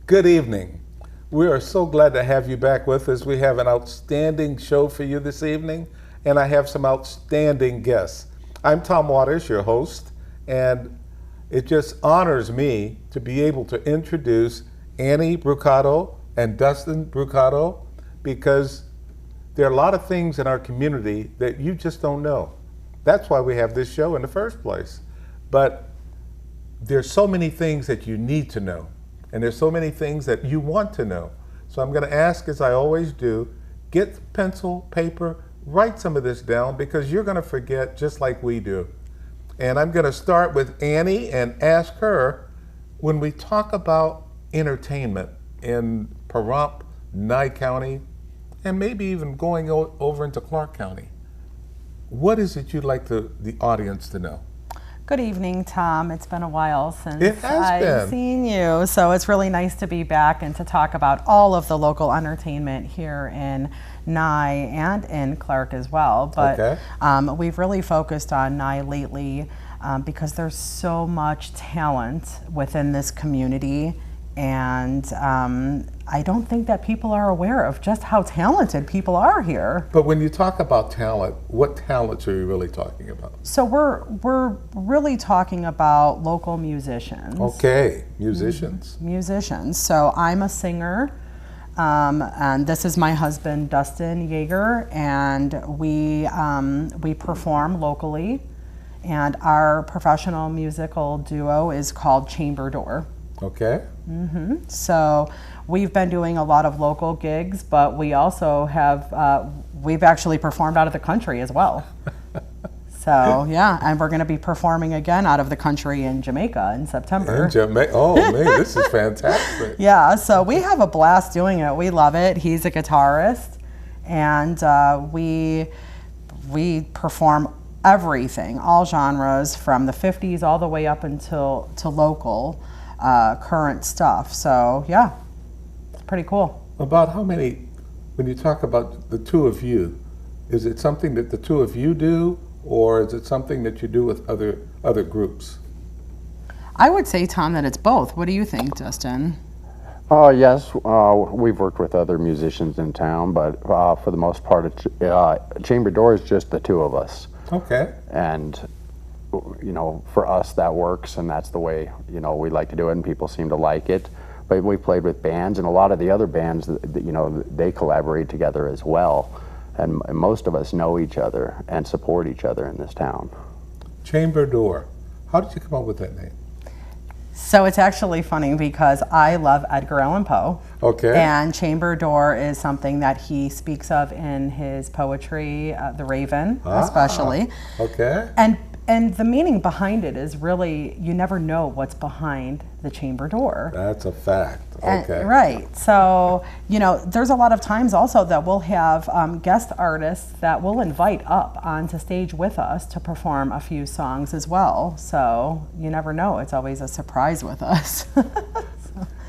Good evening. We are so glad to have you back with us. We have an outstanding show for you this evening, and I have some outstanding guests. I'm Tom Waters, your host, and it just honors me to be able to introduce Annie Brucato and Dustin Brucato, because there are a lot of things in our community that you just don't know. That's why we have this show in the first place. But there's so many things that you need to know. And there's so many things that you want to know. So I'm going to ask, as I always do, get pencil, paper, write some of this down, because you're going to forget just like we do. And I'm going to start with Annie and ask her, when we talk about entertainment in Pahrump, Nye County, and maybe even going over into Clark County, what is it you'd like the audience to know? Good evening, Tom. It's been a while since I've seen you, so it's really nice to be back and to talk about all of the local entertainment here in Nye and in Clark as well. But we've really focused on Nye lately because there's so much talent within this community, and I don't think that people are aware of just how talented people are here. But when you talk about talent, what talents are you really talking about? So we're really talking about local musicians. Okay, musicians. Musicians. So I'm a singer, and this is my husband, Dustin Yeager, and we perform locally, and our professional musical duo is called Chamber Door. Okay. So we've been doing a lot of local gigs, but we also have, we've actually performed out of the country as well. So yeah, and we're going to be performing again out of the country in Jamaica in September. In Jamaica? Oh man, this is fantastic. Yeah, so we have a blast doing it. We love it. He's a guitarist, and we perform everything, all genres, from the 50s all the way up until to local. Current stuff. So yeah, it's pretty cool. About how many, when you talk about the two of you, is it something that the two of you do, or is it something that you do with other groups? I would say, Tom, that it's both. What do you think, Dustin? Yes, we've worked with other musicians in town, but for the most part, Chamber Door is just the two of us. Okay. And you know, for us that works, and that's the way, you know, we like to do it, and people seem to like it. But we played with bands, and a lot of the other bands that you know, they collaborate together as well, and most of us know each other and support each other in this town. Chamber Door, how did you come up with that name? So it's actually funny because I love Edgar Allan Poe. Okay. And Chamber Door is something that he speaks of in his poetry, The Raven, especially. Okay. And the meaning behind it is really, you never know what's behind the chamber door. That's a fact. Okay. Right. So, you know, there's a lot of times also that we'll have guest artists that we'll invite up onto stage with us to perform a few songs as well. So you never know. It's always a surprise with us.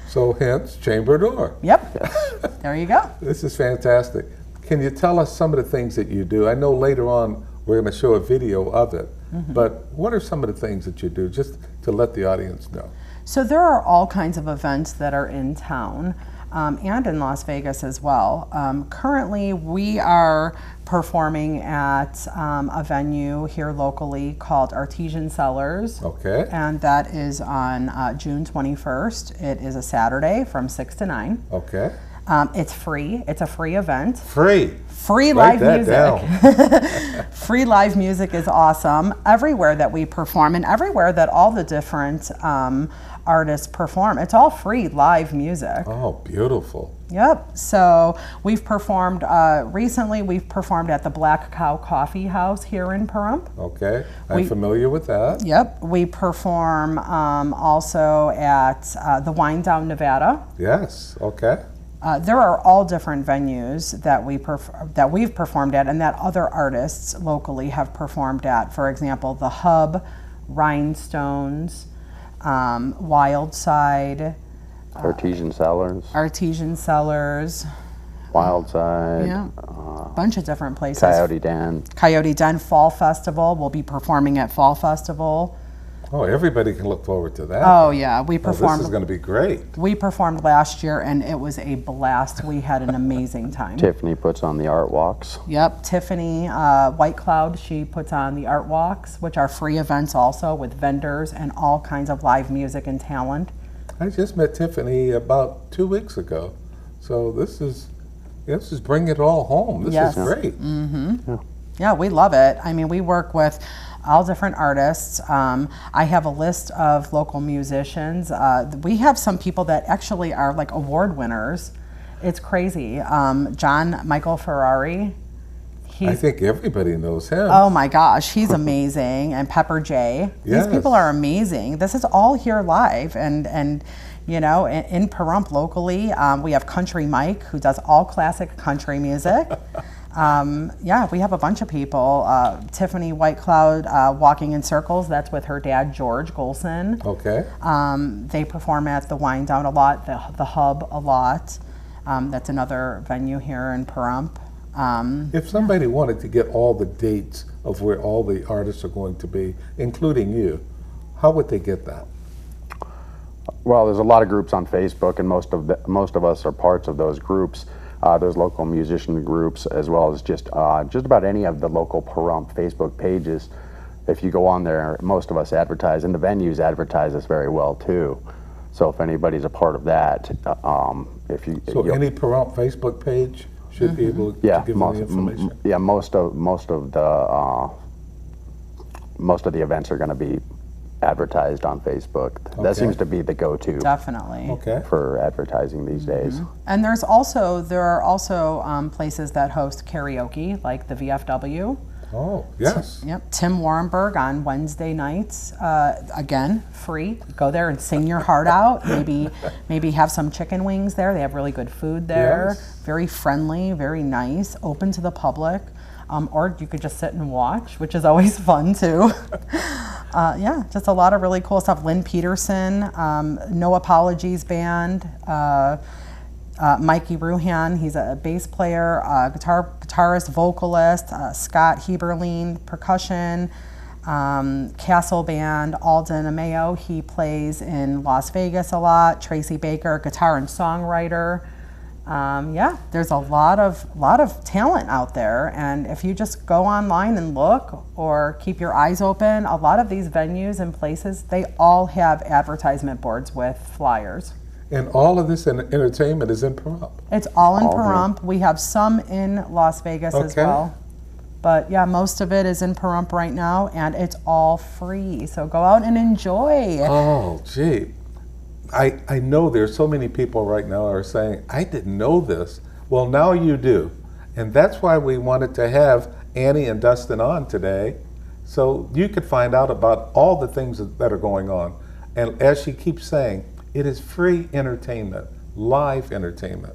So hence, Chamber Door. Yep. There you go. This is fantastic. Can you tell us some of the things that you do? I know later on we're going to show a video of it. But what are some of the things that you do, just to let the audience know? So there are all kinds of events that are in town and in Las Vegas as well. Currently, we are performing at a venue here locally called Artesian Cellars. Okay. And that is on June 21st. It is a Saturday from 6 to 9. Okay. It's free. It's a free event. Free live Write music. That down. Free live music is awesome. Everywhere that we perform and everywhere that all the different artists perform, it's all free live music. Oh, beautiful. Yep. So we've performed, recently we've performed at the Black Cow Coffee House here in Pahrump. Okay. I'm familiar with that. Yep. We perform also at the Wine Down, Nevada. Yes. Okay. There are all different venues that we've performed at and that other artists locally have performed at. For example, the Hub, Rhinestones, Wild Side, Artesian Cellars, Wild Side, yeah, a bunch of different places. Coyote Den Fall Festival. We'll be performing at Fall Festival. Oh, everybody can look forward to that. Oh yeah, we performed. This is going to be great. We performed last year, and it was a blast. We had an amazing time. Tiffany puts on the art walks. Yep, Tiffany White Cloud, she puts on the art walks, which are free events also with vendors and all kinds of live music and talent. I just met Tiffany about 2 weeks ago, so this is bringing it all home. This is great. Mm-hmm. Yeah, we love it. I mean, we work with all different artists. I have a list of local musicians. We have some people that actually are like award winners. It's crazy. John Michael Ferrari. I think everybody knows him. Oh my gosh, he's amazing. And Pepper J. Yes. These people are amazing. This is all here live, and you know, in Pahrump locally, we have Country Mike, who does all classic country music. Yeah, we have a bunch of people. Tiffany White Cloud, Walking in Circles, that's with her dad, George Golson. Okay. They perform at the Wind Down a lot, the Hub a lot. That's another venue here in Pahrump. If somebody wanted to get all the dates of where all the artists are going to be, including you, how would they get that? Well, there's a lot of groups on Facebook, and most of us are parts of those groups. There's local musician groups, as well as just about any of the local Pahrump Facebook pages. If you go on there, most of us advertise, and the venues advertise us very well too. So if anybody's a part of that, any Pahrump Facebook page should be able to give them the information. Yeah, most of the events are going to be advertised on Facebook. Okay. That seems to be the go-to. Definitely. Okay. For advertising these days. And there are also places that host karaoke, like the VFW. Oh, yes. Yep. Tim Warrenberg on Wednesday nights. Again, free. Go there and sing your heart out. Maybe have some chicken wings there. They have really good food there. Yes. Very friendly, very nice, open to the public. Or you could just sit and watch, which is always fun too. Yeah, just a lot of really cool stuff. Lynn Peterson, No Apologies Band, Mikey Ruhan, he's a bass player, guitarist, vocalist, Scott Heberlein, percussion, Castle Band, Alden Ameo, he plays in Las Vegas a lot, Tracy Baker, guitar and songwriter. Yeah, there's a lot of talent out there, and if you just go online and look or keep your eyes open, a lot of these venues and places, they all have advertisement boards with flyers. And all of this entertainment is in Pahrump? It's all in Pahrump. We have some in Las Vegas as well. But yeah, most of it is in Pahrump right now, and it's all free. So go out and enjoy. Oh, gee. I know there's so many people right now are saying, I didn't know this. Well, now you do. And that's why we wanted to have Annie and Dustin on today, so you could find out about all the things that are going on. And as she keeps saying, it is free entertainment, live entertainment.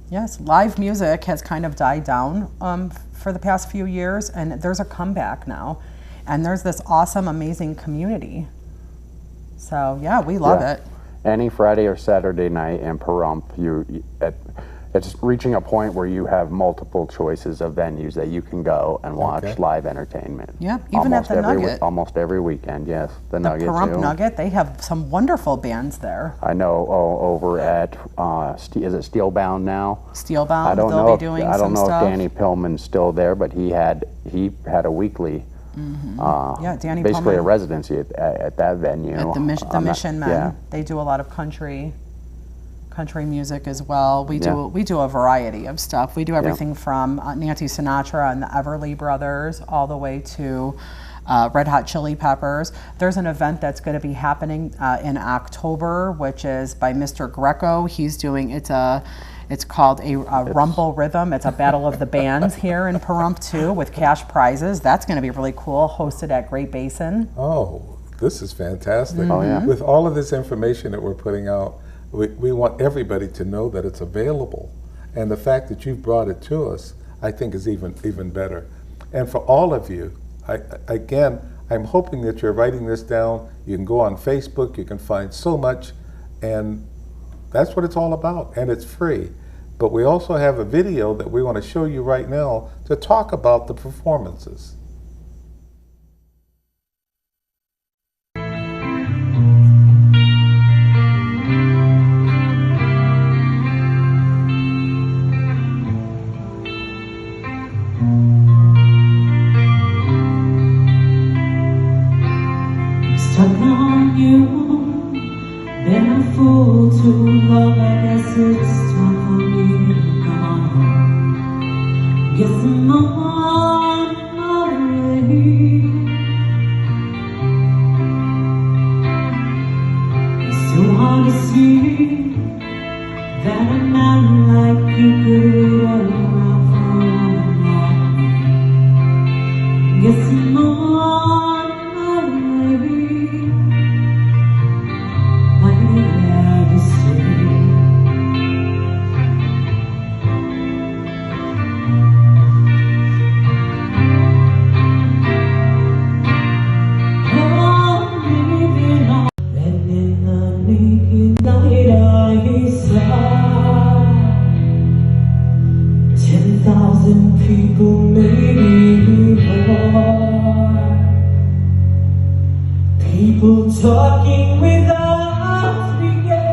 Yes, live music has kind of died down for the past few years, and there's a comeback now. And there's this awesome, amazing community. So yeah, we love it. Any Friday or Saturday night in Pahrump, it's reaching a point where you have multiple choices of venues that you can go and watch live entertainment. Yep, even at the Nugget. Almost every weekend, yes. The Nugget Pahrump too. Nugget, they have some wonderful bands there. I know over at, is it Steelbound now? Steelbound, they'll be doing some stuff. I don't know if Danny Pillman's still there, but he had a weekly, yeah, Danny basically Pillman. a residency at that venue. At the Mission Men. Yeah. They do a lot of country music as well. We do a variety of stuff. We do everything from Nancy Sinatra and the Everly Brothers all the way to Red Hot Chili Peppers. There's an event that's going to be happening in October, which is by Mr. Greco. He's doing it's called a Rumble Rhythm. It's a battle of the bands here in Pahrump too, with cash prizes. That's going to be really cool. Hosted at Great Basin. Oh, this is fantastic. Oh yeah. With all of this information that we're putting out, we want everybody to know that it's available, and the fact that you've brought it to us, I think, is even better. And for all of you, I'm hoping that you're writing this down. You can go on Facebook. You can find so much, and that's what it's all about. And it's free. But we also have a video that we want to show you right now to talk about the performances. Stuck on you, been a fool too long. I guess it's time for me to come on home. Guess I'm on my way. It's so hard to see that a man like you could wait around for a woman like me. Guess I'm on my way. Might be glad to stay. Oh, living on and in the naked night I saw 10,000 people, maybe more. People talking without speaking.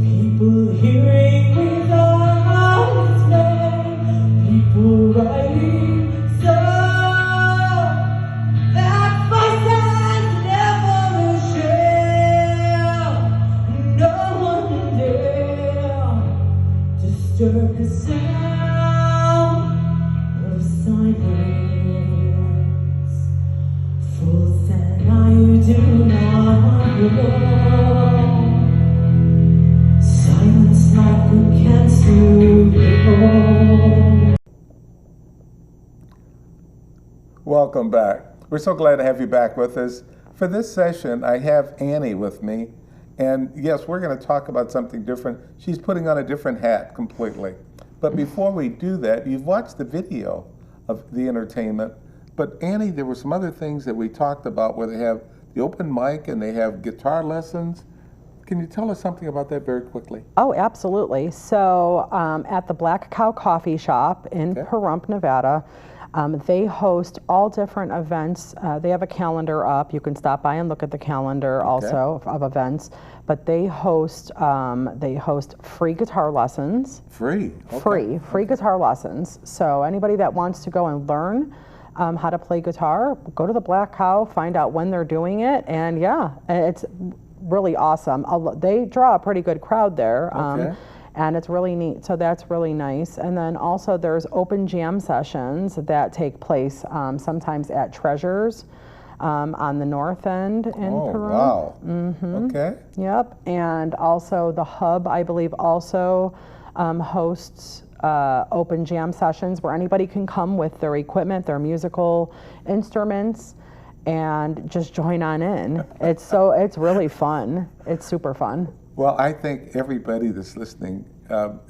People hearing without listening. People writing songs that voices never share. No one dare disturb the sound of silence. Fools that I do not know. Silence like a cancer grows. Welcome back. We're so glad to have you back with us. For this session, I have Annie with me. And yes, we're going to talk about something different. She's putting on a different hat completely. But before we do that, you've watched the video of the entertainment. But Annie, there were some other things that we talked about where they have the open mic and they have guitar lessons. Can you tell us something about that very quickly? Oh, absolutely. So at the Black Cow Coffee Shop in Pahrump, Nevada, they host all different events. They have a calendar up. You can stop by and look at the calendar also of events. But they host free guitar lessons. Free? Free guitar lessons. So anybody that wants to go and learn how to play guitar, go to the Black Cow, find out when they're doing it, and yeah, it's really awesome. They draw a pretty good crowd there. And it's really neat, so that's really nice. And then also there's open jam sessions that take place sometimes at Treasures on the north end in Pahrump. Wow. Okay. Yep, and also the Hub, I believe, also hosts open jam sessions where anybody can come with their equipment, their musical instruments, and just join on in. It's really fun. It's super fun. Well, I think everybody that's listening,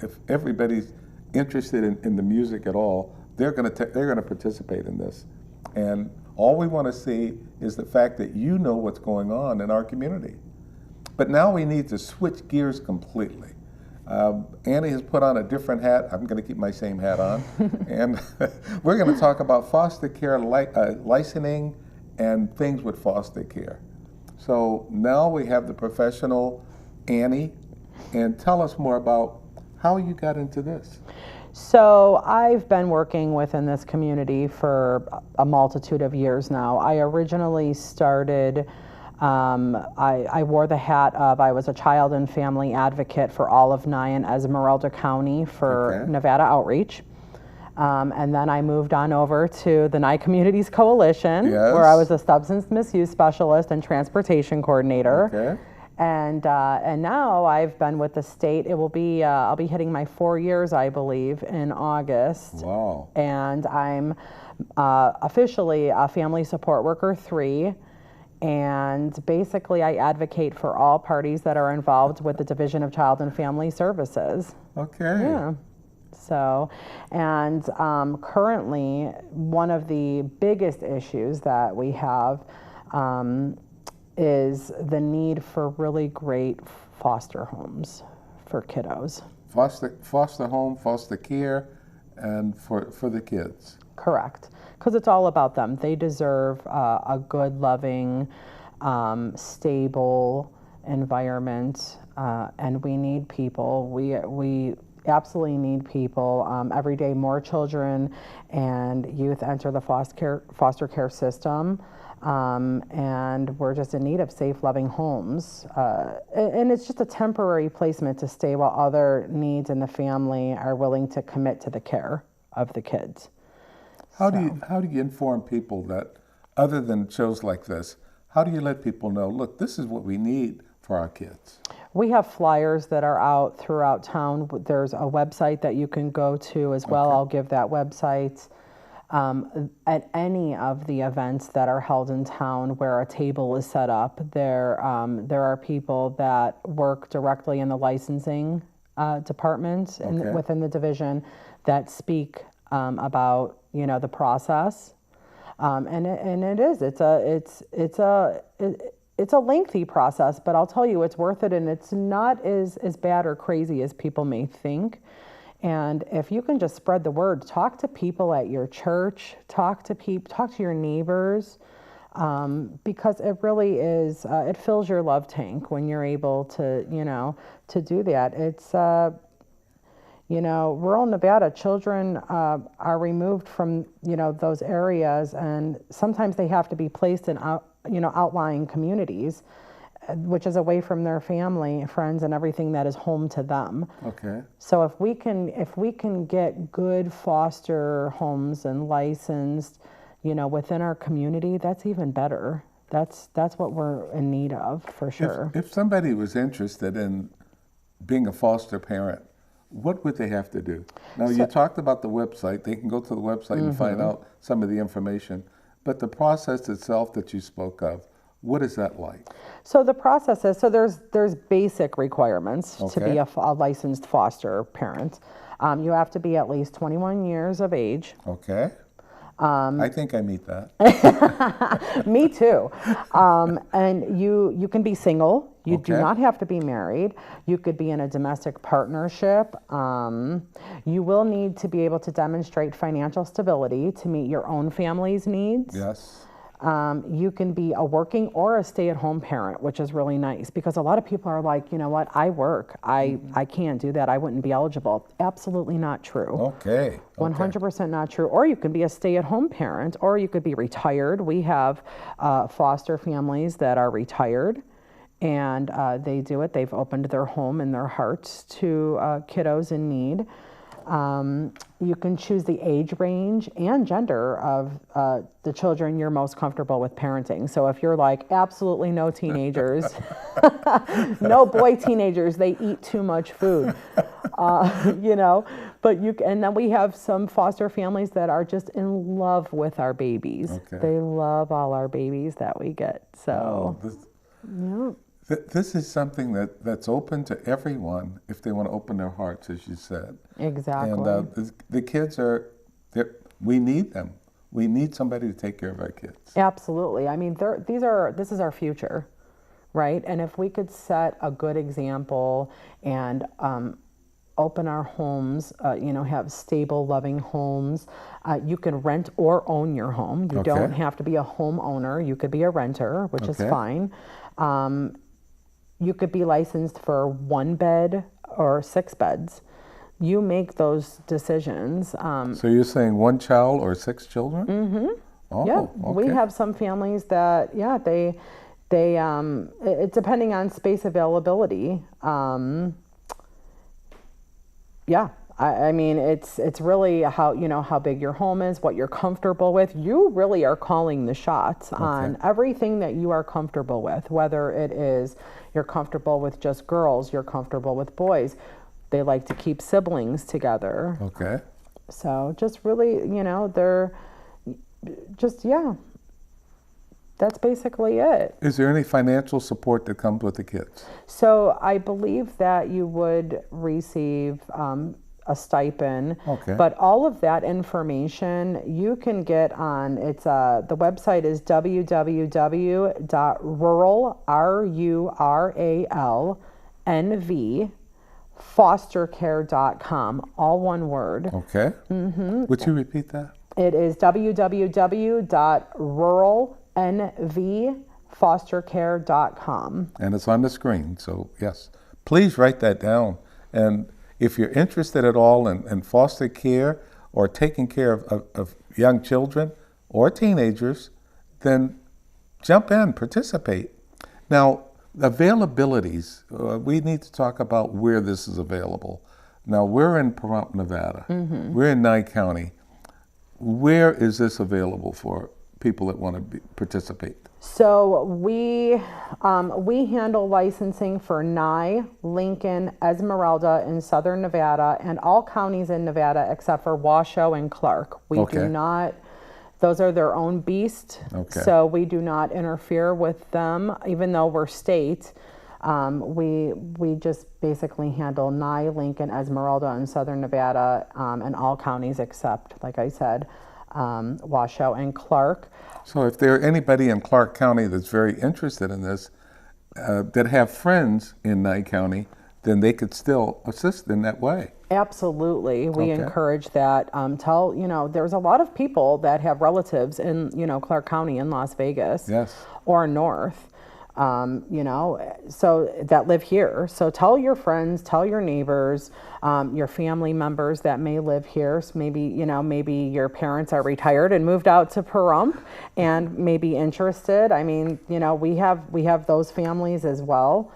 if everybody's interested in the music at all, they're going to participate in this. And all we want to see is the fact that you know what's going on in our community. But now we need to switch gears completely. Annie has put on a different hat. I'm going to keep my same hat on. And we're going to talk about foster care licensing and things with foster care. So now we have the professional Annie, and tell us more about how you got into this. So I've been working within this community for a multitude of years now. I originally started, I wore the hat of, I was a child and family advocate for all of Nye and Esmeralda County for Nevada Outreach. And then I moved on over to the Nye Communities Coalition, where I was a substance misuse specialist and transportation coordinator. And now I've been with the state. It will be, I'll be hitting my 4 years, I believe, in August. Wow. And I'm officially a Family Support Worker 3. And basically I advocate for all parties that are involved with the Division of Child and Family Services. Okay. Yeah. So, and currently one of the biggest issues that we have is the need for really great foster homes for kiddos. Foster home, foster care, and for the kids. Correct, because it's all about them. They deserve a good, loving, stable environment, and we need people. absolutely need people. Every day more children and youth enter the foster care system. And we're just in need of safe, loving homes. And it's just a temporary placement to stay while other needs in the family are willing to commit to the care of the kids. How do you inform people that, other than shows like this, how do you let people know, look, this is what we need for our kids? We have flyers that are out throughout town. There's a website that you can go to as well. I'll give that website. At any of the events that are held in town where a table is set up, there are people that work directly in the licensing department within the division that speak about the process, and it's a lengthy process, but I'll tell you it's worth it, and it's not as bad or crazy as people may think. And if you can just spread the word, talk to people at your church, talk to your neighbors, because it really is, it fills your love tank when you're able to do that. It's, rural Nevada, children are removed from, those areas, and sometimes they have to be placed in, outlying communities, which is away from their family, friends, and everything that is home to them. Okay. So if we can get good foster homes and licensed, within our community, that's even better. That's what we're in need of, for sure. If somebody was interested in being a foster parent, what would they have to do? Now, you talked about the website. They can go to the website and find out some of the information. But the process itself that you spoke of, what is that like? So the process is, there's basic requirements to be a licensed foster parent. You have to be at least 21 years of age. Okay. I think I meet that. Me too. And you can be single. You do not have to be married. You could be in a domestic partnership. You will need to be able to demonstrate financial stability to meet your own family's needs. Yes. You can be a working or a stay-at-home parent, which is really nice, because a lot of people are like, you know what, I work. I can't do that. I wouldn't be eligible. Absolutely not true. Okay. 100% not true. Or you can be a stay-at-home parent, or you could be retired. We have foster families that are retired, and they do it. They've opened their home and their hearts to kiddos in need. You can choose the age range and gender of the children you're most comfortable with parenting. So if you're like, absolutely no teenagers, no boy teenagers, they eat too much food, but and then we have some foster families that are just in love with our babies. Okay. They love all our babies that we get. So, This is something that's open to everyone if they want to open their hearts, as you said. Exactly. And the kids we need them. We need somebody to take care of our kids. Absolutely. I mean, this is our future, right? And if we could set a good example and open our homes, have stable, loving homes. You can rent or own your home. You don't have to be a homeowner. You could be a renter, which is fine. You could be licensed for 1 bed or 6 beds. You make those decisions. So you're saying 1 child or 6 children? Mm-hmm. Oh, yeah. Okay. We have some families that, they it's depending on space availability. I mean, it's really how big your home is, what you're comfortable with. You really are calling the shots on everything that you are comfortable with, whether it is you're comfortable with just girls, you're comfortable with boys. They like to keep siblings together. Okay. So just really, they're just, that's basically it. Is there any financial support that comes with the kids? So I believe that you would receive a stipend, but all of that information you can get on, the website is www.ruralnvfostercare.com, all one word. Okay. Mm-hmm. Would you repeat that? It is www.ruralnvfostercare.com. And it's on the screen, so yes. Please write that down. And if you're interested at all in foster care or taking care of young children or teenagers, then jump in, participate. Now, availabilities, we need to talk about where this is available. Now, we're in Pahrump, Nevada. We're in Nye County. Where is this available for people that want to participate? So we handle licensing for Nye, Lincoln, Esmeralda in Southern Nevada, and all counties in Nevada except for Washoe and Clark. We do not, those are their own beast, so we do not interfere with them, even though we're state. We just basically handle Nye, Lincoln, Esmeralda, and Southern Nevada, and all counties except, like I said, Washoe and Clark. So if there anybody in Clark County that's very interested in this, that have friends in Nye County, then they could still assist in that way. Absolutely. We encourage that. There's a lot of people that have relatives in, Clark County in Las Vegas or north. So that live here. So tell your friends, tell your neighbors, your family members that may live here. So maybe your parents are retired and moved out to Pahrump and may be interested. I mean, we have those families as well.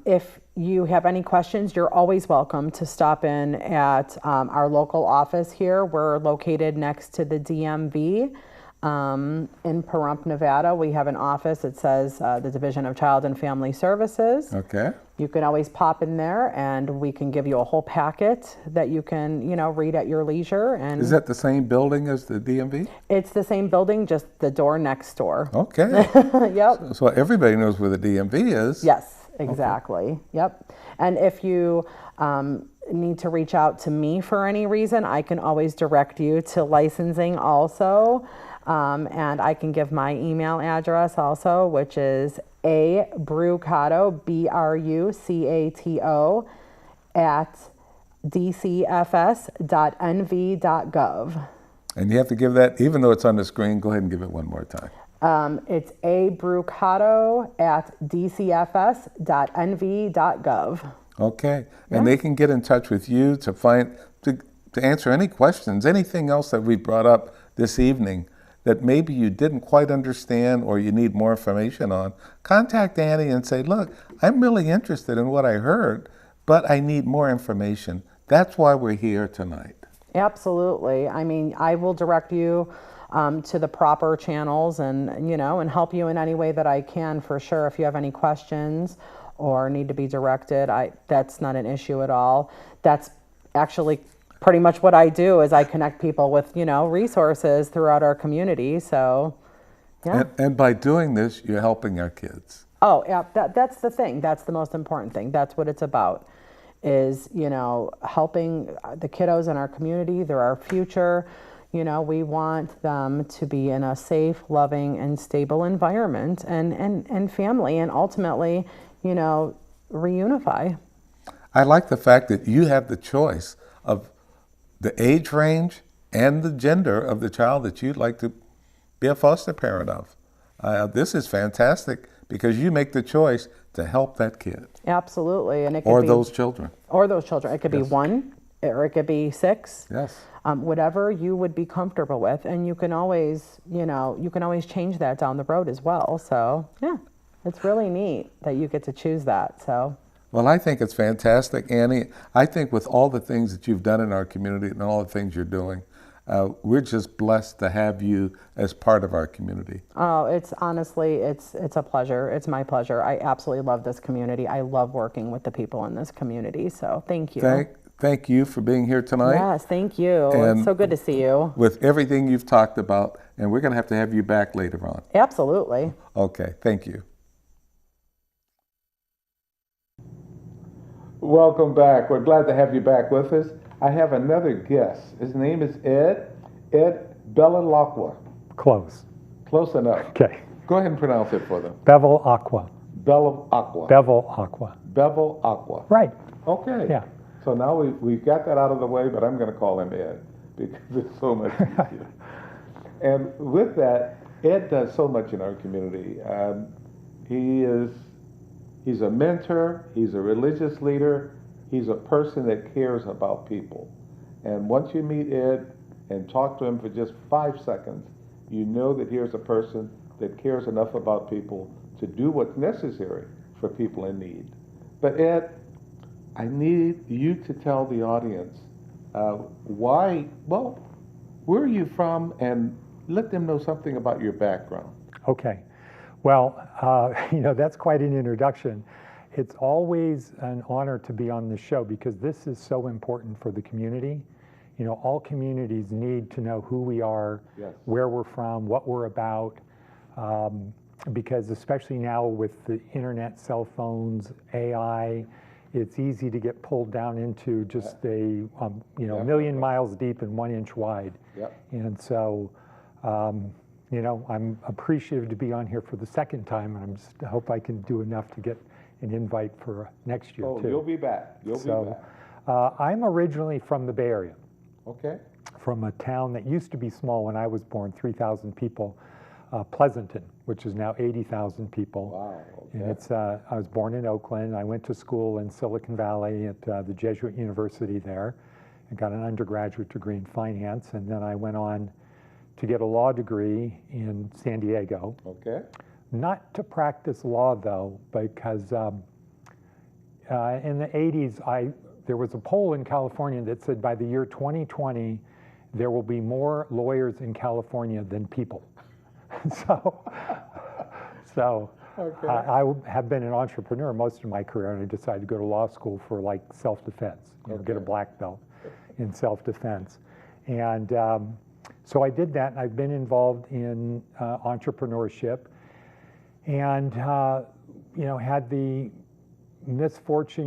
If you have any questions, you're always welcome to stop in at our local office here. We're located next to the DMV. In Pahrump, Nevada. We have an office. It says the Division of Child and Family Services. Okay. You can always pop in there and we can give you a whole packet that you can, read at your leisure. And is that the same building as the DMV? It's the same building, just the door next door. Okay. Yep. So everybody knows where the DMV is. Yes, exactly. Okay. Yep. And if you need to reach out to me for any reason, I can always direct you to licensing also. And I can give my email address also, which is abrucato, BRUCATO, at dcfs.nv.gov. And you have to give that, even though it's on the screen, go ahead and give it one more time. It's abrucato at dcfs.nv.gov. Okay. And they can get in touch with you to answer any questions, anything else that we brought up this evening that maybe you didn't quite understand or you need more information on. Contact Annie and say, look, I'm really interested in what I heard, but I need more information. That's why we're here tonight. Absolutely. I mean, I will direct you to the proper channels and, and help you in any way that I can for sure. If you have any questions or need to be directed, that's not an issue at all. That's actually pretty much what I do is I connect people with, resources throughout our community. So, yeah. And by doing this, you're helping our kids. Oh, yeah, that's the thing. That's the most important thing. That's what it's about is, helping the kiddos in our community. They're our future. We want them to be in a safe, loving, and stable environment and family and ultimately, reunify. I like the fact that you have the choice of the age range and the gender of the child that you'd like to be a foster parent of. This is fantastic because you make the choice to help that kid. Absolutely. And it could or those children. Or those children. It could be one or it could be 6. Yes. Whatever you would be comfortable with. And you can always, change that down the road as well. So, yeah, it's really neat that you get to choose that. So. Well, I think it's fantastic, Annie. I think with all the things that you've done in our community and all the things you're doing, we're just blessed to have you as part of our community. Oh, it's honestly, it's a pleasure. It's my pleasure. I absolutely love this community. I love working with the people in this community. So thank you. Thank you for being here tonight. Yes, thank you. And it's so good to see you. With everything you've talked about, and we're going to have you back later on. Absolutely. Okay, thank you. Welcome back. We're glad to have you back with us. I have another guest. His name is Ed Bevilacqua. Close. Close enough. Okay. Go ahead and pronounce it for them. Bevilacqua. Bevilacqua. Bevilacqua. Bevilacqua. Right. Okay. Yeah. So now we've got that out of the way, but I'm going to call him Ed because it's so much easier. And with that, Ed does so much in our community. He's a mentor, he's a religious leader, He's a person that cares about people. And once you meet Ed and talk to him for just 5 seconds, you know that here's a person that cares enough about people to do what's necessary for people in need. But Ed, I need you to tell the audience where are you from, and let them know something about your background. Okay. Well, that's quite an introduction. It's always an honor to be on this show because this is so important for the community. All communities need to know who we are, yes, where we're from, what we're about, because especially now with the internet, cell phones, AI, it's easy to get pulled down into just a million miles deep and 1 inch wide. Yep. And so, I'm appreciative to be on here for the second time, and I hope I can do enough to get an invite for next year too. You'll be back. You'll be back. I'm originally from the Bay Area. Okay. From a town that used to be small when I was born, 3,000 people, Pleasanton, which is now 80,000 people. Wow. Okay. And I was born in Oakland. I went to school in Silicon Valley at the Jesuit University there and got an undergraduate degree in finance, and then I went on to get a law degree in San Diego. Okay. Not to practice law though, because in the 80s, there was a poll in California that said by the year 2020, there will be more lawyers in California than people. So okay. I have been an entrepreneur most of my career, and I decided to go to law school for like self-defense, get a black belt in self-defense. And so I did that, and I've been involved in entrepreneurship, and had the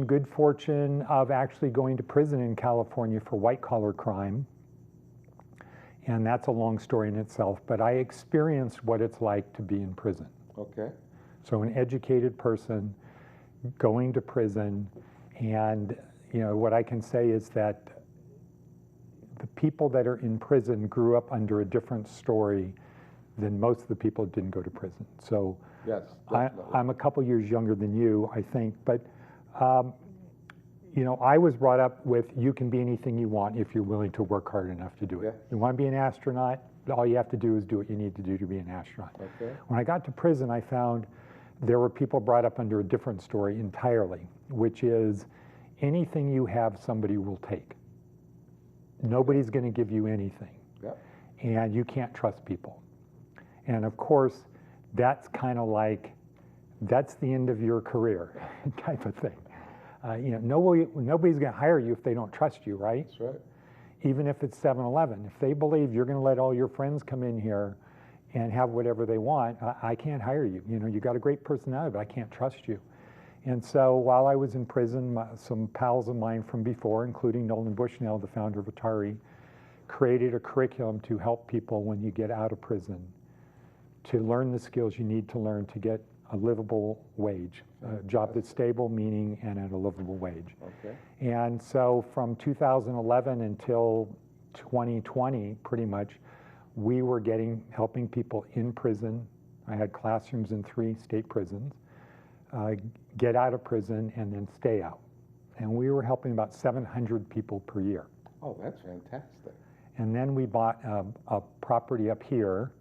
good fortune of actually going to prison in California for white-collar crime. And that's a long story in itself, but I experienced what it's like to be in prison. Okay. So an educated person going to prison, and what I can say is that the people that are in prison grew up under a different story than most of the people that didn't go to prison. So yes, I'm a couple years younger than you, I think, but I was brought up with you can be anything you want if you're willing to work hard enough to do it. Yeah. You want to be an astronaut, all you have to do is do what you need to do to be an astronaut. Okay. When I got to prison, I found there were people brought up under a different story entirely, which is anything you have, somebody will take. Nobody's going to give you anything. Yep. And you can't trust people. And of course, that's kind of like, that's the end of your career type of thing. Nobody's going to hire you if they don't trust you, right? That's right. Even if it's 7-Eleven. If they believe you're going to let all your friends come in here and have whatever they want, I can't hire you. You got a great personality, but I can't trust you. And so while I was in prison, some pals of mine from before, including Nolan Bushnell, the founder of Atari, created a curriculum to help people when you get out of prison to learn the skills you need to learn to get a livable wage, a job that's stable, meaning, and at a livable wage. Okay. And so from 2011 until 2020, pretty much, we were helping people in prison. I had classrooms in 3 state prisons, get out of prison and then stay out. And we were helping about 700 people per year. Oh, that's fantastic. And then we bought a property up here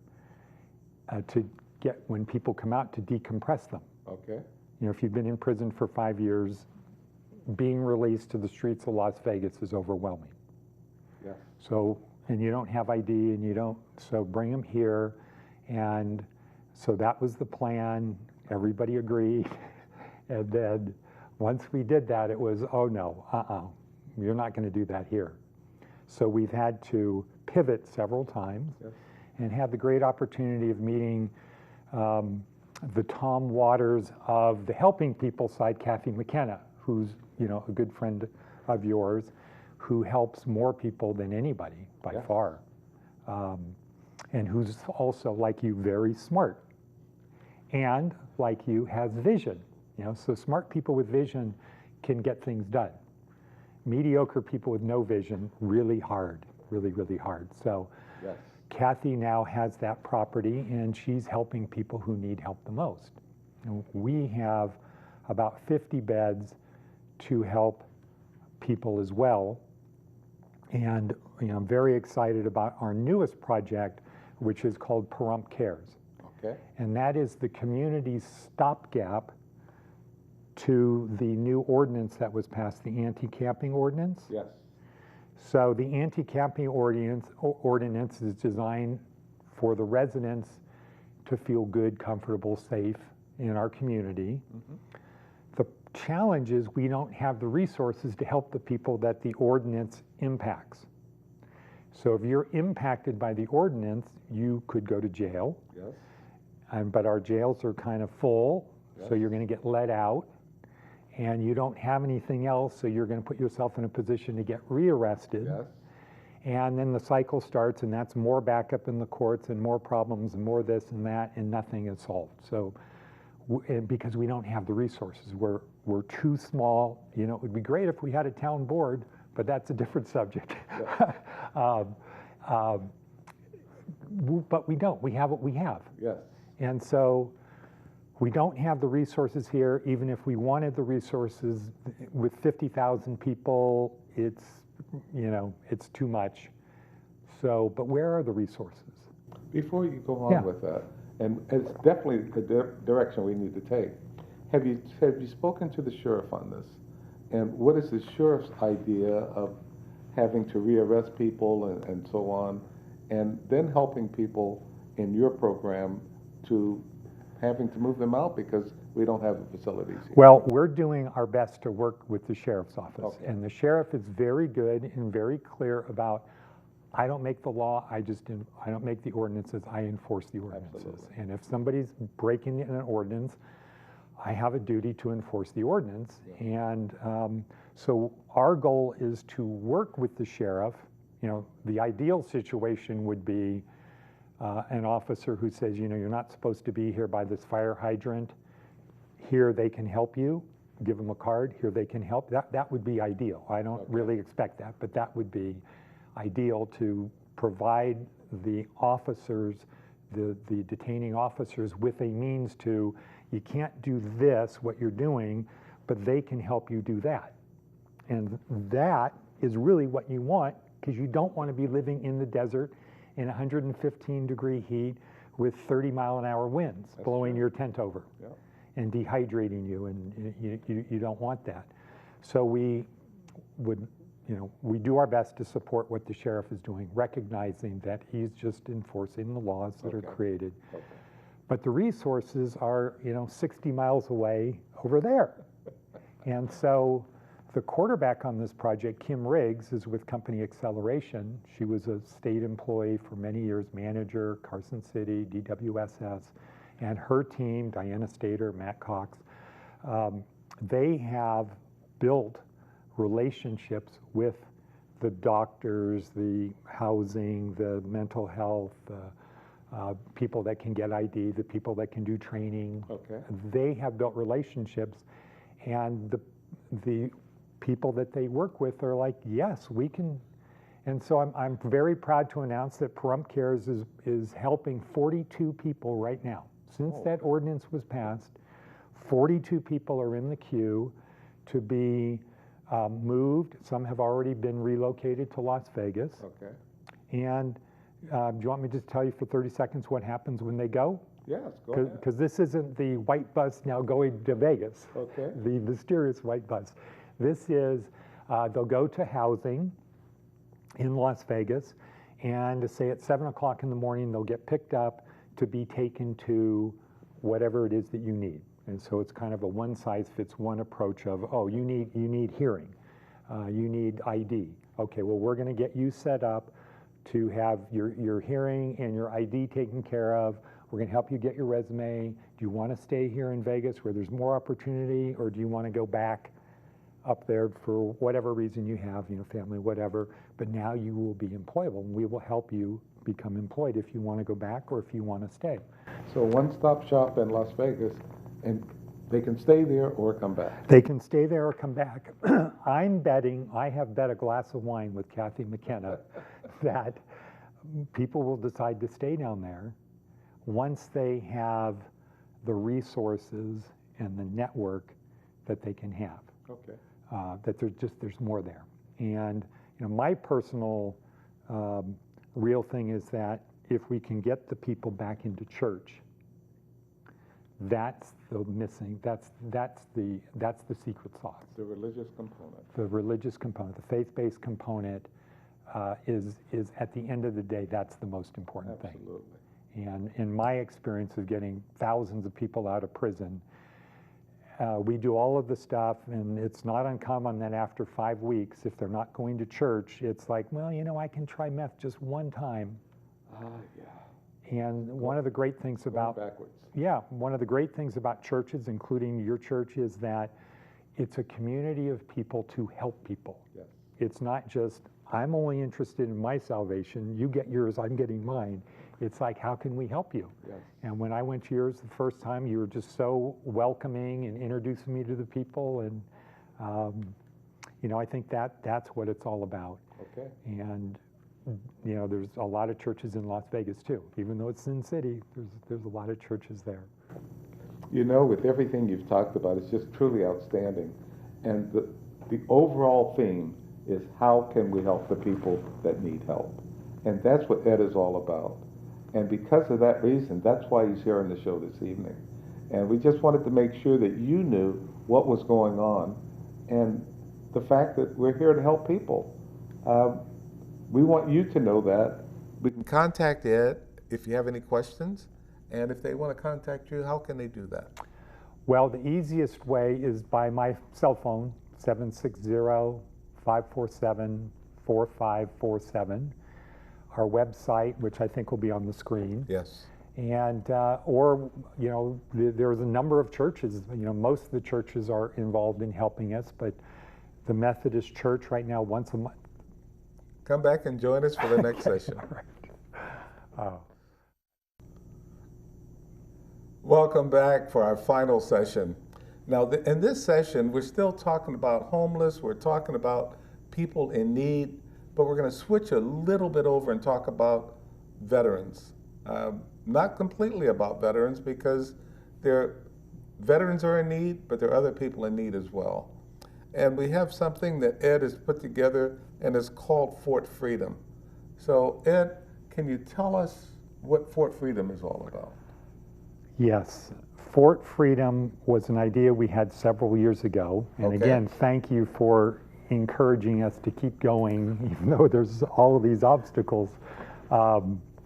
to get, when people come out, to decompress them. Okay. If you've been in prison for 5 years, being released to the streets of Las Vegas is overwhelming. Yes. So, and you don't have ID, and so bring them here. And so that was the plan. Everybody agreed. And then once we did that, it was, oh no, you're not going to do that here. So we've had to pivot several times. Yes. And had the great opportunity of meeting the Tom Waters of the Helping People side, Kathy McKenna, who's a good friend of yours, who helps more people than anybody by far, and who's also, like you, very smart, and like you, has vision. So smart people with vision can get things done. Mediocre people with no vision, really hard, really, really hard. So. Yes. Kathy now has that property, and she's helping people who need help the most. And we have about 50 beds to help people as well. And I'm very excited about our newest project, which is called Pahrump Cares. Okay. And that is the community's stopgap to the new ordinance that was passed, the anti-camping ordinance. Yes. So the anti-camping ordinance is designed for the residents to feel good, comfortable, safe in our community. The challenge is we don't have the resources to help the people that the ordinance impacts. So if you're impacted by the ordinance, you could go to jail. Yes. But our jails are kind of full, so you're going to get let out. And you don't have anything else, so you're going to put yourself in a position to get rearrested. Yes. And then the cycle starts, and that's more backup in the courts and more problems and more this and that, and nothing is solved. So, because we don't have the resources, we're too small. It would be great if we had a town board, but that's a different subject. Yeah. But we don't. We have what we have. Yes. And so we don't have the resources here. Even if we wanted the resources, with 50,000 people, it's too much. So, but where are the resources? Before you go on with that, and it's definitely the direction we need to take. Have you spoken to the sheriff on this? And what is the sheriff's idea of having to rearrest people and so on, and then helping people in your program to having to move them out because we don't have the facilities here? Well, we're doing our best to work with the sheriff's office. Okay. And the sheriff is very good and very clear about, I don't make the law, I don't make the ordinances, I enforce the ordinances. Absolutely. And if somebody's breaking an ordinance, I have a duty to enforce the ordinance. And so our goal is to work with the sheriff. The ideal situation would be an officer who says, you're not supposed to be here by this fire hydrant. Here they can help you. Give them a card. Here they can help. That would be ideal. I don't really expect that, but that would be ideal to provide the officers, the detaining officers, with a means to, you can't do this, what you're doing, but they can help you do that. And that is really what you want, because you don't want to be living in the desert in 115-degree heat with 30-mile-an-hour winds blowing your tent over and dehydrating you, and you don't want that. So we would, we do our best to support what the sheriff is doing, recognizing that he's just enforcing the laws that are created. But the resources are, 60 miles away over there. And so the quarterback on this project, Kim Riggs, is with Company Acceleration. She was a state employee for many years, manager, Carson City, DWSS, and her team, Diana Stater, Matt Cox, they have built relationships with the doctors, the housing, the mental health, people that can get ID, the people that can do training. They have built relationships, and the people that they work with are like, yes, we can. And so I'm very proud to announce that Pahrump Cares is helping 42 people right now. Since that ordinance was passed, 42 people are in the queue to be moved. Some have already been relocated to Las Vegas. And do you want me to just tell you for 30 seconds what happens when they go? Yes, go ahead. Because this isn't the white bus now going to Vegas, the mysterious white bus. This is, they'll go to housing in Las Vegas, and to say at 7 o'clock in the morning, they'll get picked up to be taken to whatever it is that you need. And so it's kind of a one-size-fits-one approach of, oh, you need hearing, you need ID. Okay, well, we're going to get you set up to have your hearing and your ID taken care of. We're going to help you get your resume. Do you want to stay here in Vegas where there's more opportunity, or do you want to go back up there for whatever reason you have, family, whatever, but now you will be employable, and we will help you become employed if you want to go back or if you want to stay. So one-stop shop in Las Vegas, and they can stay there or come back. They can stay there or come back. I have bet a glass of wine with Kathy McKenna that people will decide to stay down there once they have the resources and the network that they can have. that there's more there. And my personal real thing is that if we can get the people back into church, that's the missing. That's the secret sauce. The religious component. The religious component, the faith-based component, is at the end of the day, that's the most important thing. Absolutely. And in my experience of getting thousands of people out of prison, we do all of the stuff, and it's not uncommon that after 5 weeks, if they're not going to church, it's like, well, I can try meth just one time. Yeah. And one of the great things about one of the great things about churches, including your church, is that it's a community of people to help people. Yes. It's not just, I'm only interested in my salvation, you get yours, I'm getting mine. It's like, how can we help you? Yes. And when I went to yours the first time, you were just so welcoming and introducing me to the people, and I think that's what it's all about. Okay. And there's a lot of churches in Las Vegas too. Even though it's Sin City, there's a lot of churches there. With everything you've talked about, it's just truly outstanding. And the overall theme is, how can we help the people that need help? And that's what Ed is all about. And because of that reason, that's why he's here on the show this evening. And we just wanted to make sure that you knew what was going on and the fact that we're here to help people. We want you to know that. We can contact Ed if you have any questions. And if they want to contact you, how can they do that? Well, the easiest way is by my cell phone, 760-547-4547. Our website, which I think will be on the screen. Yes. And, there's a number of churches. Most of the churches are involved in helping us, but the Methodist Church right now, once a month. Come back and join us for the next session. Right. Welcome back for our final session. Now, in this session, we're still talking about homeless, we're talking about people in need, but we're going to switch a little bit over and talk about veterans. Not completely about veterans, because veterans are in need, but there are other people in need as well. And we have something that Ed has put together, and it's called Fort Freedom. So, Ed, can you tell us what Fort Freedom is all about? Yes. Fort Freedom was an idea we had several years ago. And again, thank you for encouraging us to keep going, even though there's all of these obstacles.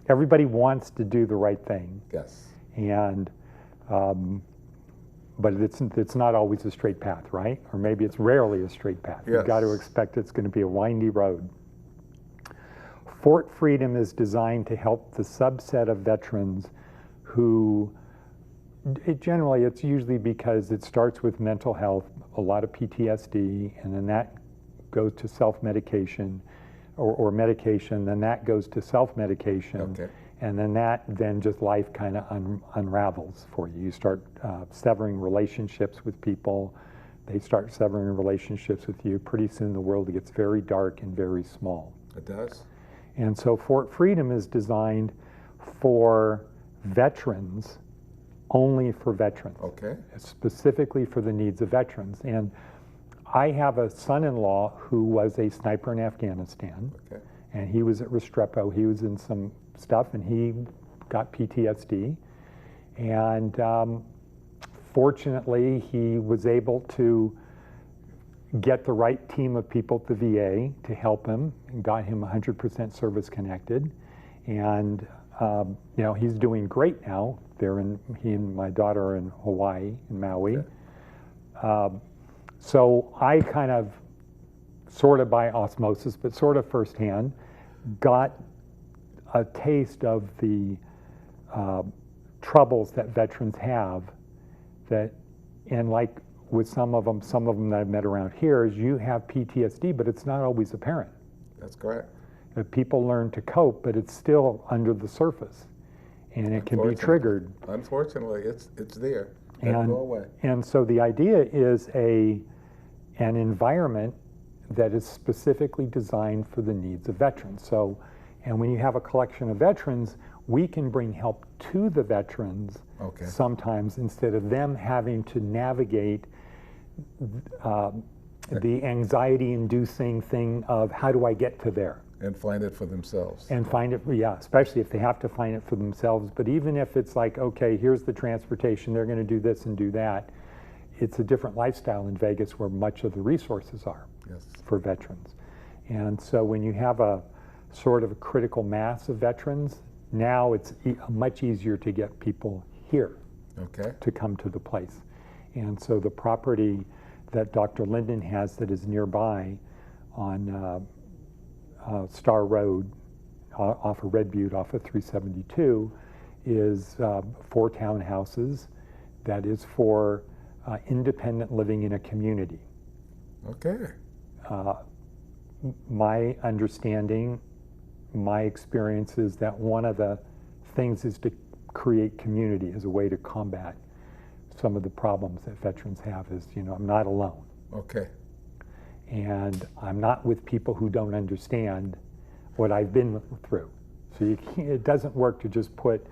Everybody wants to do the right thing. Yes. And, but it's not always a straight path, right? Or maybe it's rarely a straight path. Yes. You've got to expect it's going to be a windy road. Fort Freedom is designed to help the subset of veterans who, it's usually because it starts with mental health, a lot of PTSD, and then that goes to self-medication or medication, then that goes to self-medication, and then just life kind of unravels for you. You start severing relationships with people, they start severing relationships with you. Pretty soon the world gets very dark and very small. It does. And so Fort Freedom is designed for veterans, only for veterans. Okay. Specifically for the needs of veterans. And I have a son-in-law who was a sniper in Afghanistan. Okay. And he was at Restrepo. He was in some stuff, and he got PTSD. And fortunately, he was able to get the right team of people at the VA to help him, and got him 100% service connected. And he's doing great now. He and my daughter are in Hawaii, in Maui. Okay. So I kind of, sort of by osmosis, but sort of firsthand, got a taste of the troubles that veterans have. And like with some of them that I've met around here, is you have PTSD, but it's not always apparent. That's correct. People learn to cope, but it's still under the surface, and it can be triggered. Unfortunately, it's there. It doesn't go away. And so the idea is an environment that is specifically designed for the needs of veterans. So, and when you have a collection of veterans, we can bring help to the veterans sometimes, instead of them having to navigate the anxiety-inducing thing of how do I get to there? And find it for themselves. And find it, yeah, especially if they have to find it for themselves. But even if it's like, okay, here's the transportation, they're going to do this and do that, it's a different lifestyle in Vegas where much of the resources are for veterans. And so when you have a sort of a critical mass of veterans, now it's much easier to get people here to come to the place. And so the property that Dr. Linden has that is nearby on Star Road off of Red Butte, off of 372, is 4 townhouses that is for independent living in a community. Okay. My understanding, my experience is that one of the things is to create community as a way to combat some of the problems that veterans have is, you know, I'm not alone. Okay. And I'm not with people who don't understand what I've been through. So it doesn't work to just put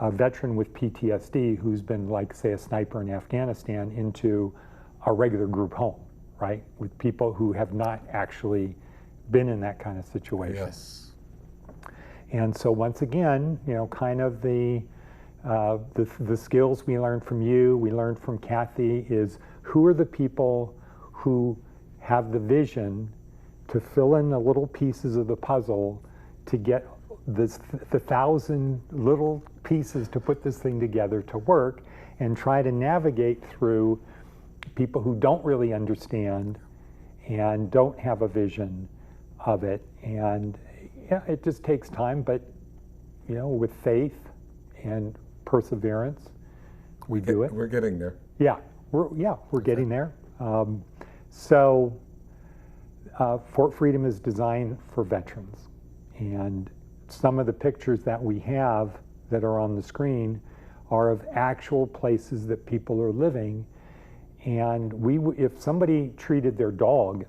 a veteran with PTSD who's been, like, say, a sniper in Afghanistan into a regular group home, right? With people who have not actually been in that kind of situation. Yes. And so once again, you know, kind of the skills we learned from you, we learned from Kathy, is who are the people who have the vision to fill in the little pieces of the puzzle to get the 1,000 little pieces to put this thing together to work, and try to navigate through people who don't really understand and don't have a vision of it. And yeah, it just takes time, but you know, with faith and perseverance, we do it. We're getting there. Yeah, we're getting there. So Fort Freedom is designed for veterans, and some of the pictures that we have that are on the screen are of actual places that people are living. And if somebody treated their dog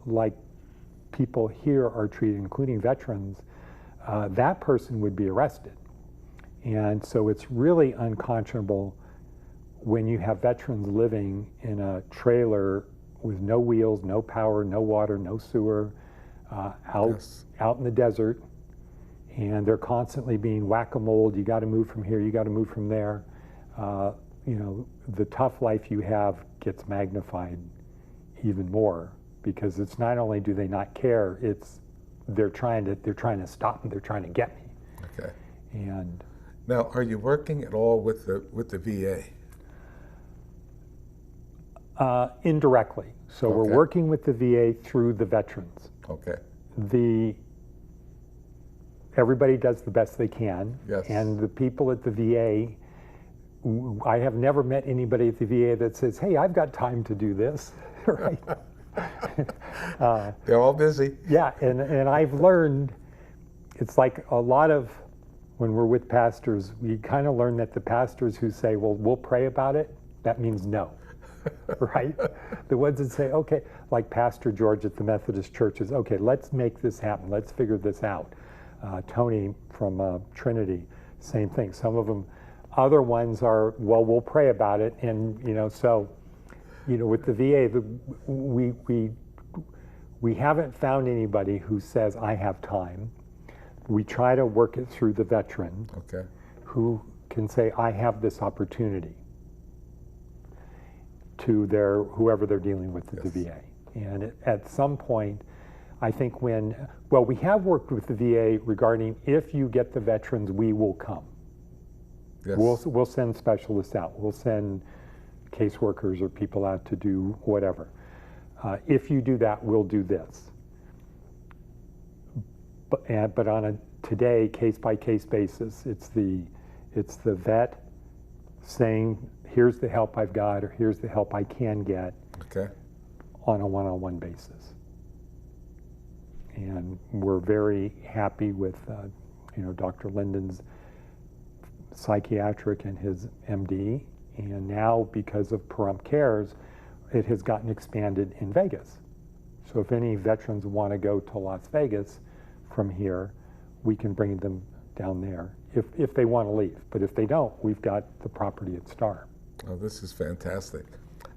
like people here are treated, including veterans, that person would be arrested. And so it's really unconscionable when you have veterans living in a trailer with no wheels, no power, no water, no sewer, out in the desert, and they're constantly being whack-a-mole. You got to move from here, you got to move from there. You know, the tough life you have gets magnified even more, because it's not only do they not care, it's they're trying to stop me, they're trying to get me. Okay. And now, are you working at all with the VA? Indirectly. So we're working with the VA through the veterans. Okay. Everybody does the best they can. Yes. And the people at the VA, I have never met anybody at the VA that says, hey, I've got time to do this, right? They're all busy. Yeah, and I've learned, it's like a lot of, when we're with pastors, we kind of learn that the pastors who say, well, we'll pray about it, that means no, right? The ones that say, okay, like Pastor George at the Methodist Church is, okay, let's make this happen, let's figure this out. Tony from Trinity, same thing. Some of them, other ones are, well, we'll pray about it. And, you know, so, you know, with the VA, we haven't found anybody who says, I have time. We try to work it through the veteran who can say, I have this opportunity, to whoever they're dealing with at the VA. And at some point, I think we have worked with the VA regarding, if you get the veterans, we will come. Yes. We'll send specialists out. We'll send caseworkers or people out to do whatever. If you do that, we'll do this. But on a today case-by-case basis, it's the vet saying, here's the help I've got, or here's the help I can get, on a one-on-one basis. And we're very happy with you know, Dr. Linden's psychiatric and his MD, and now because of Pahrump Cares, it has gotten expanded in Vegas. So if any veterans want to go to Las Vegas from here, we can bring them down there if they want to leave. But if they don't, we've got the property at Star. Oh, this is fantastic.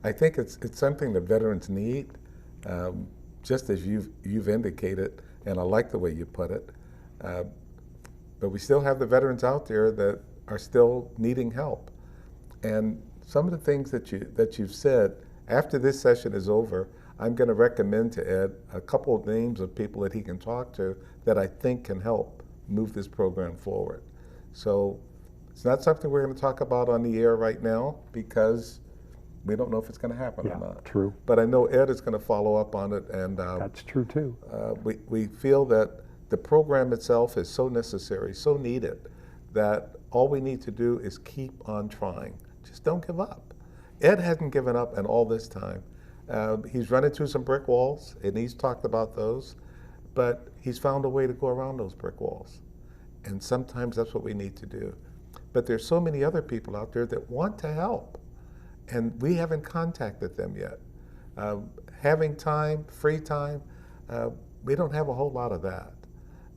I think it's something that veterans need. just as you've indicated, and I like the way you put it. But we still have the veterans out there that are still needing help. And some of the things that you've said, after this session is over, I'm going to recommend to Ed a couple of names of people that he can talk to that I think can help move this program forward. So it's not something we're going to talk about on the air right now because we don't know if it's going to happen or not. True. But I know Ed is going to follow up on it, and that's true too. We feel that the program itself is so necessary, so needed, that all we need to do is keep on trying. Just don't give up. Ed hasn't given up in all this time. He's run into some brick walls, and he's talked about those, but he's found a way to go around those brick walls. And sometimes that's what we need to do. But there's so many other people out there that want to help, and we haven't contacted them yet. Having time, free time, we don't have a whole lot of that.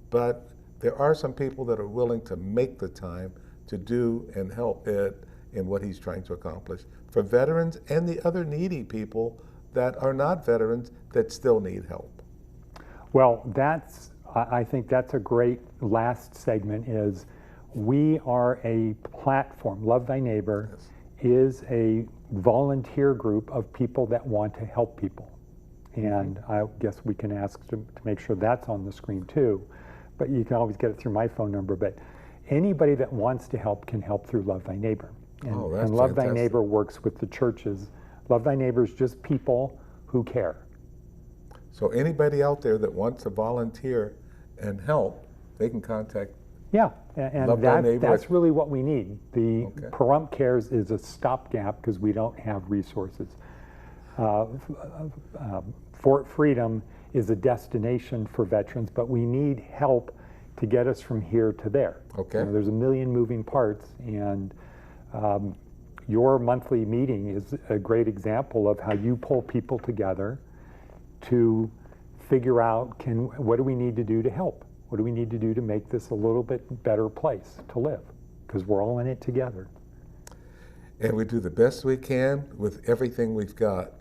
But there are some people that are willing to make the time to do and help Ed in what he's trying to accomplish for veterans and the other needy people that are not veterans that still need help. Well, I think that's a great last segment is we are a platform. Love Thy Neighbor is a volunteer group of people that want to help people. And I guess we can ask to make sure that's on the screen too. But you can always get it through my phone number. But anybody that wants to help can help through Love Thy Neighbor. And Love fantastic. Thy Neighbor works with the churches. Love Thy Neighbor is just people who care. So anybody out there that wants to volunteer and help, they can contact. Yeah, and that's really what we need. The Pahrump Cares is a stopgap because we don't have resources. Fort Freedom is a destination for veterans, but we need help to get us from here to there. Okay. You know, there's a million moving parts, and your monthly meeting is a great example of how you pull people together to figure out what do we need to do to help? What do we need to do to make this a little bit better place to live? Because we're all in it together. And we do the best we can with everything we've got.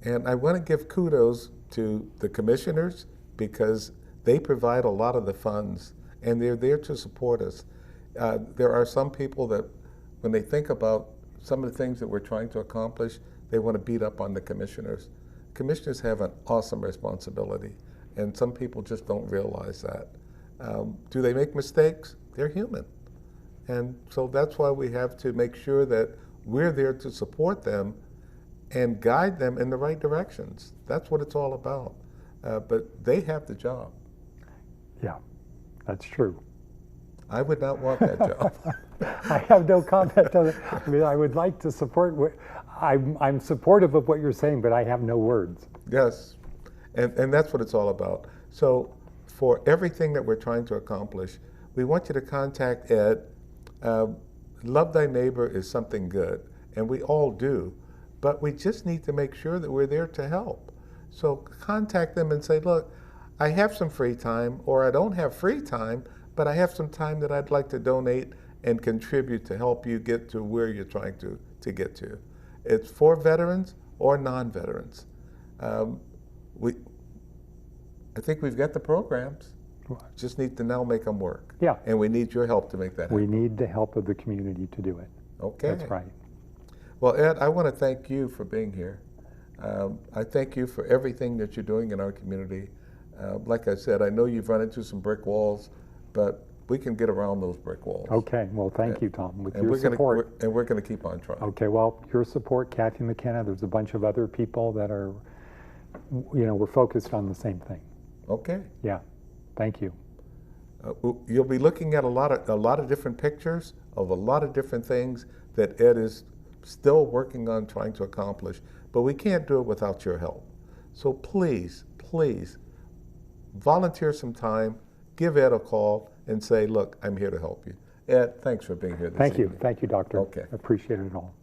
And I want to give kudos to the commissioners because they provide a lot of the funds and they're there to support us. There are some people that when they think about some of the things that we're trying to accomplish, they want to beat up on the commissioners. Commissioners have an awesome responsibility, and some people just don't realize that. Do they make mistakes? They're human. And so that's why we have to make sure that we're there to support them and guide them in the right directions. That's what it's all about. But they have the job. Yeah, that's true. I would not want that job. I have no comment on it. I mean, I would like to support I'm supportive of what you're saying, but I have no words. Yes, and that's what it's all about. So for everything that we're trying to accomplish, we want you to contact Ed. Love Thy Neighbor is something good, and we all do, but we just need to make sure that we're there to help. So contact them and say, look, I have some free time, or I don't have free time, but I have some time that I'd like to donate and contribute to help you get to where you're trying to get to. It's for veterans or non-veterans. I think we've got the programs. Just need to now make them work. Yeah. And we need your help to make that happen. We need the help of the community to do it. Okay. That's right. Well, Ed, I want to thank you for being here. I thank you for everything that you're doing in our community. Like I said, I know you've run into some brick walls, but we can get around those brick walls. Okay, well, thank you, Tom, with your support. And we're going to keep on trying. Okay, well, your support, Kathy McKenna, there's a bunch of other people that are, we're focused on the same thing. Okay. Yeah, thank you. You'll be looking at a lot of different pictures of a lot of different things that Ed is still working on trying to accomplish, but we can't do it without your help. So please, please, volunteer some time, give Ed a call, and say, look, I'm here to help you. Ed, thanks for being here this evening. Thank you, Doctor. Okay. I appreciate it all.